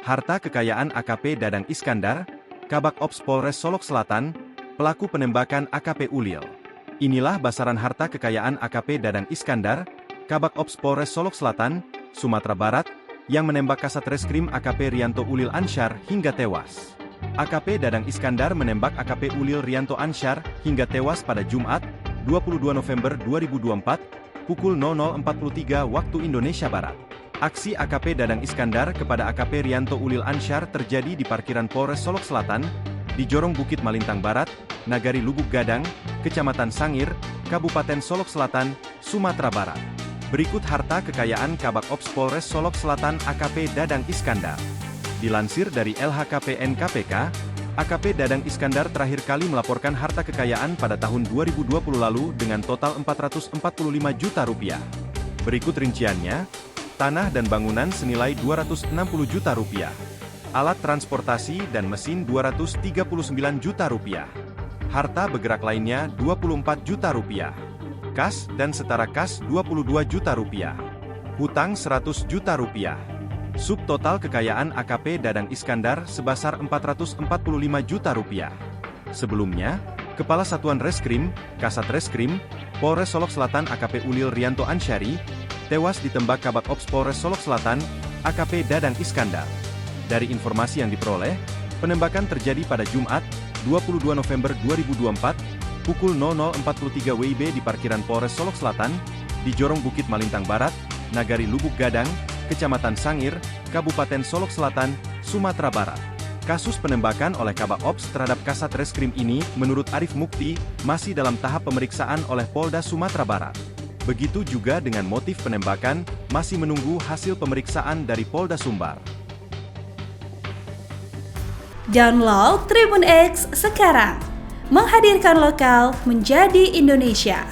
Harta kekayaan AKP Dadang Iskandar, Kabak Ops Polres Solok Selatan, pelaku penembakan AKP Ulil. Inilah basaran harta kekayaan AKP Dadang Iskandar, Kabak Ops Polres Solok Selatan, Sumatera Barat, yang menembak Kasat Reskrim AKP Rianto Ulil Ansyar hingga tewas. AKP Dadang Iskandar menembak AKP Ulil Rianto Ansyar hingga tewas pada Jumat, 22 November 2024, pukul 00.43 waktu Indonesia Barat. Aksi AKP Dadang Iskandar kepada AKP Rianto Ulil Ansyar terjadi di parkiran Polres Solok Selatan, di Jorong Bukit Malintang Barat, Nagari Lubuk Gadang, Kecamatan Sangir, Kabupaten Solok Selatan, Sumatera Barat. Berikut harta kekayaan Kabak Ops Polres Solok Selatan AKP Dadang Iskandar. Dilansir dari LHKPN KPK, AKP Dadang Iskandar terakhir kali melaporkan harta kekayaan pada tahun 2020 lalu dengan total Rp445 juta. Berikut rinciannya: tanah dan bangunan senilai Rp260 juta, alat transportasi dan mesin Rp239 juta, harta bergerak lainnya Rp24 juta, kas dan setara kas Rp22 juta, hutang Rp100 juta. Subtotal kekayaan AKP Dadang Iskandar sebesar Rp445 juta. Sebelumnya, Kepala Satuan Reskrim, Kasat Reskrim, Polres Solok Selatan AKP Ulil Rianto Ansyari, tewas ditembak Kabak Ops Polres Solok Selatan, AKP Dadang Iskandar. Dari informasi yang diperoleh, penembakan terjadi pada Jumat, 22 November 2024, pukul 00.43 WIB di parkiran Polres Solok Selatan, di Jorong Bukit Malintang Barat, Nagari Lubuk Gadang, Kecamatan Sangir, Kabupaten Solok Selatan, Sumatera Barat. Kasus penembakan oleh Kabak Ops terhadap Kasat Reskrim ini, menurut Arif Mukti, masih dalam tahap pemeriksaan oleh Polda Sumatera Barat. Begitu juga dengan motif penembakan, masih menunggu hasil pemeriksaan dari Polda Sumbar. Download Tribun X sekarang, menghadirkan lokal menjadi Indonesia.